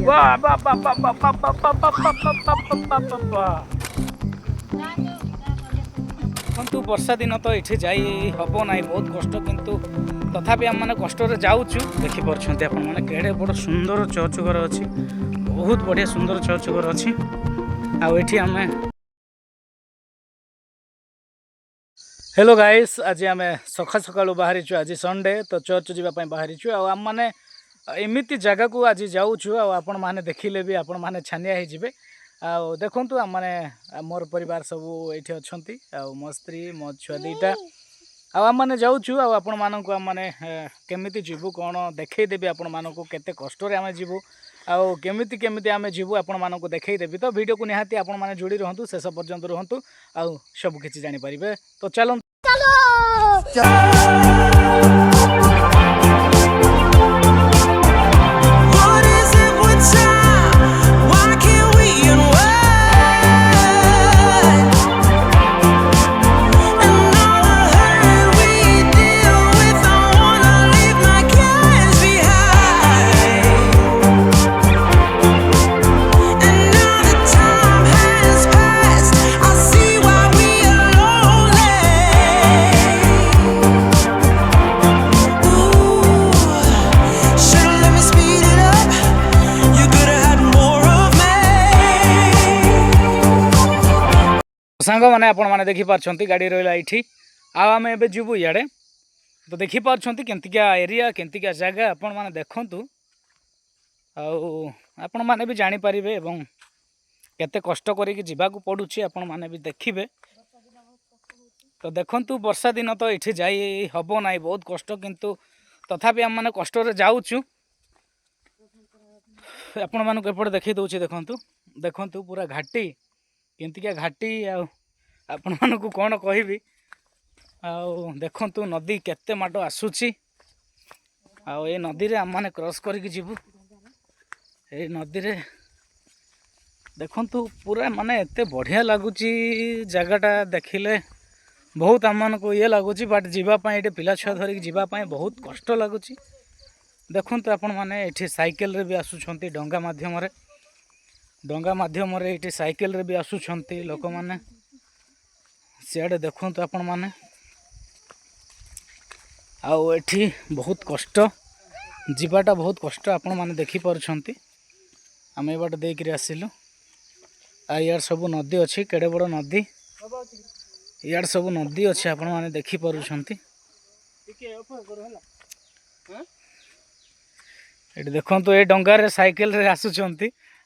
वाह वाह वाह वाह वाह वाह वाह वाह वाह वाह वाह वाह वाह। ଦେଖନ୍ତୁ ବର୍ଷା ଦିନ ତ ଏଠି ଯାଇ ହେବ ନାହିଁ, ବହୁତ କଷ୍ଟ, କିନ୍ତୁ ତଥାପି ଆମମାନେ କଷ୍ଟରେ ଯାଉଛୁ। ଦେଖିପାରୁଛନ୍ତି ଆପଣମାନେ କେଡ଼େ ବଡ଼ ସୁନ୍ଦର ଚର୍ଚ୍ଚ ଘର ଅଛି, ବହୁତ ବଢ଼ିଆ ସୁନ୍ଦର ଚର୍ଚ୍ଚ ଘର ଅଛି। ଆଉ ଏଠି ଆମେ हेलो गाइस, आज आम सका सका बाहरीचु। आज संडे तो चर्च जावाई बाहरीचु। आमने एमती जगह को आज जाऊँ आपण मैंने देखिले भी आपण मैंने छानिया हो देखु आम मैंने मोर परिवार सब ये अच्छा मो स्त्री मो छुआ दीटा आम मैंने जाऊँ आपण मानक आम मैंने केमी जीवु कौन देखईदेवी आपण मानक केते कष्ट आम जीवु आमी केमी आम जीवु आपण मानक देखईदेवी। तो वीडियो को निहाती आपण मैंने जोड़ी रुहतु, शेष पर्यंत रुहतु, आउ सब किछि जानि परिबे। तो चलो सांग मैंने आपण मैंने देखिपार गाड़ी रहा ये आम एवं जीवु इे तो देखिपार केंतिका एरिया केंतिका जगह आपण मैंने देखु आपण मैंने भी जानीपर केते कष्ट करके पड़ुछि आपण मैंने भी देखिए। तो देखु वर्षा दिन तो ये जाई हम ना, बहुत कष्ट, किंतु तथापि आम मैंने कष्ट जाऊँ। आपण मानक एपटे देखी दूसरी देखु देखु पूरा घाटी केंतिका घाटी आपण मानक कौन कहबी। देखु नदी केते माट आसूची ए नदी रे आम माने क्रॉस करके जीवु। ए नदी रे देखु पूरा माने एते बढ़िया लगुच जगटा देखिले बहुत आम मानक ये लगुच, बट जीवाई ये पिला छुआ धरिक जीवाई बहुत कष्ट लगुच। देखु आपण मैंने ये साइकेल रे भी आसुंच डंगा मध्यम ये साइकेल रे भी आसुंच लोक मैंने सियाड़े देखु आपण मैंने आठी बहुत कष्ट जीवाटा बहुत कष्ट आपण मैंने देखिपार। आम ये बाट देकर आसिलु यार सब नदी अच्छी केड़े बड़ नदी यार सब नदी अच्छी आपण मैंने देखिपार। ये देखु ये डंगार साइकेल रे आसुंच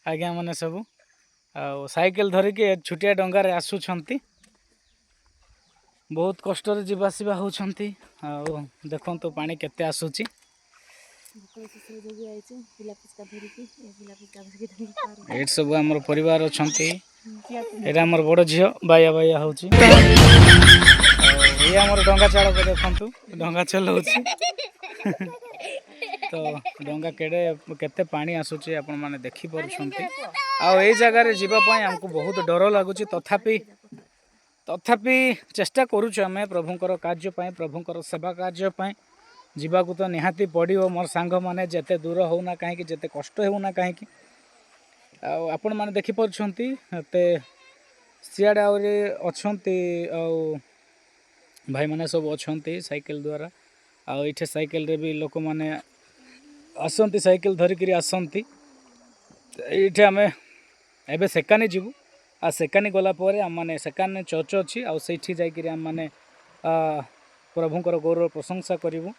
आज्ञा मैंने सब साइकेल धरिकी छुटिया डंगार आसुंच बहुत कष्ट जावासवा होती। देखु पानी केते आसूची ये सब आमर परिवार अच्छा। ये आमर बड़ झी बाया बाया हो आमर डंगा चालक देखु डंगा चलाऊ तो डंगा केड़े केते पानी आसूची आपण माने देखि परछंती। आ जगार जीवाई आमको बहुत डर लगुच, तथापि चेष्टा करुछु आम प्रभुंकर कार्यपाई प्रभुंकर सेवा कार्यपाई जीवाकू तो निहाती पड़ो। मोर सांग मैंने जिते दूर होना कहीं जिते कष्ट होना कहीं आपण मैंने देखिपार सियाड़े अच्छा भाई मैंने सब अच्छा साइकेल द्वारा आठे साइकेल रे भी लोक मैंने आसती साइकेल धरिकी आसती। ये आम एवं सेकानी जीवु आ सेकानी गलापर आम मैंने सेकानी चर्च अच्छी आठी जाकि आम मैंने प्रभुंकर गौरव प्रशंसा करूँ।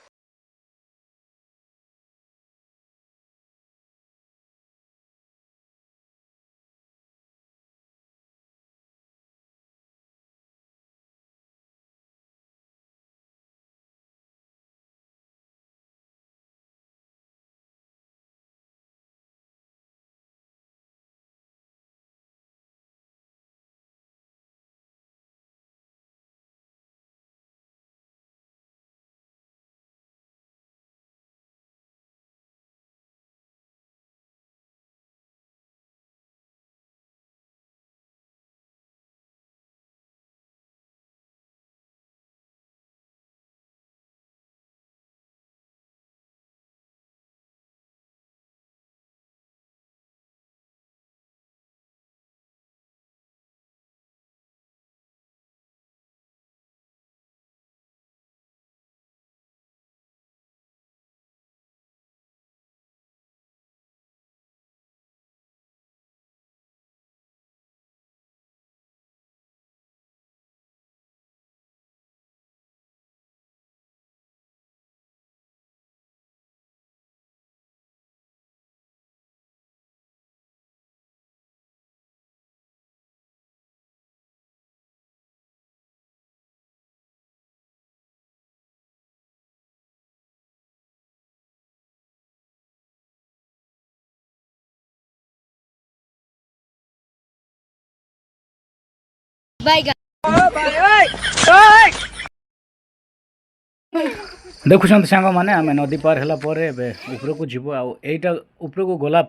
देखुं सांग मैंने आम नदी पार है उपरकू जीव आईटा उपरकू गला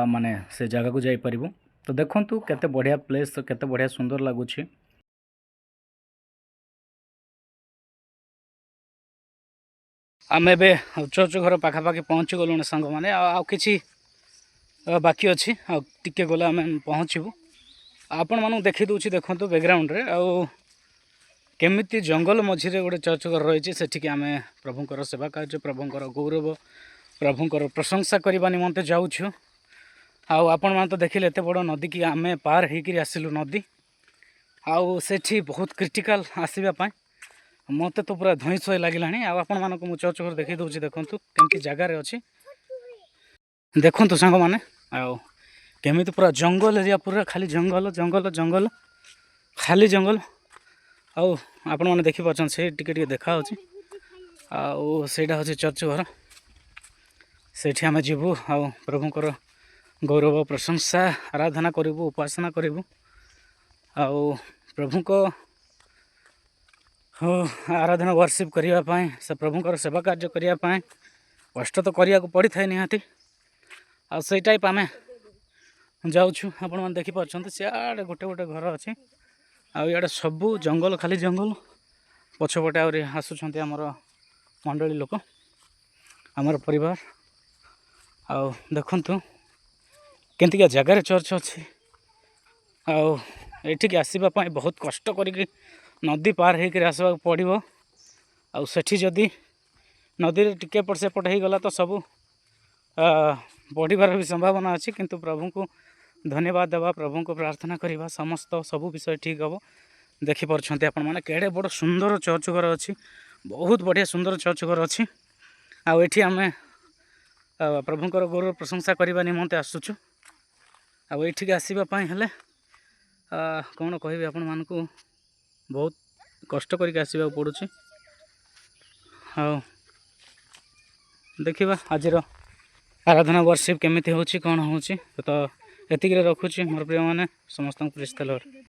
माने से जगह को जापर तो देखु केते बढ़िया प्लेस केते बढ़िया सुंदर लगुच आम ए चर्च घर पाखापाखि पहुँची गलुण सांग मैंने कि बाकी अच्छी टे गला आम पहुँचबू आपण मानू देखी दूसरी देखु बैकग्राउंड रे केमिति जंगल मझिरे गोटे चर्च घर रही है आम प्रभुंर सेवा कार्य प्रभुंर गौरव प्रभुंर प्रशंसा करने निमंते जाऊँ आपण मैंने तो देखिले एत बड़ नदी की आम पार होकर आसिलु नदी आउ सेठी बहुत क्रिटिकाल आसवाई मत तो पूरा धई सई लगे आपण मानक मुझे चर्च घर देखी दूसरी देखु केमती जगार अच्छी देखु सांग मैंने केमिति पूरा जंगल एरिया पूरा खाली जंगल जंगल जंगल खाली जंगल आपण मैंने देखिपार से टिके देखा आईटा हूँ चर्च घर से आम जीवु आ प्रभुंर गौरव प्रशंसा आराधना करूँ उपासना करूँ प्रभु को आराधना वर्शिप करने से प्रभुंर सेवा कार्य करने कष्ट तो करने को पड़ी था निहाती से टाइप आम जाऊँ आपण मैंने देखिपार सियाड़े गोटे गोटे घर अच्छे आड़े सबू जंगल खाली जंगल पछपटे आहरी आसुँच आमर मंडली लोक आमर परिवार देखु केमतिका जगार चर्च अच्छी आठिक आसवाई बहुत कष्ट करी नदी पार होकर आसवा पड़ो आठी जदि नदी टिके पट सेपट हो गला तो सबू बढ़िबार भी संभावना अच्छी किंतु प्रभु को धन्यवाद देवा प्रभु को प्रार्थना करवा समस्त सबू विषय ठीक हम देखिपार आपण मैंने केड़े बड़ सुंदर चर्च घर अच्छी बहुत बढ़िया सुंदर चर्च घर अच्छी आठी आम प्रभुंर गौरव प्रशंसा करने निमंते आसुचु आठिक आसवाई हेले कौन कह आपण मानक बहुत कष्ट करके आसवा पड़ू देखा आज आराधना वर्शिप केमिति होची कौन होची तो एतिक रखुची मोर प्रिय मैंने समस्त प्रेज द लॉर्ड।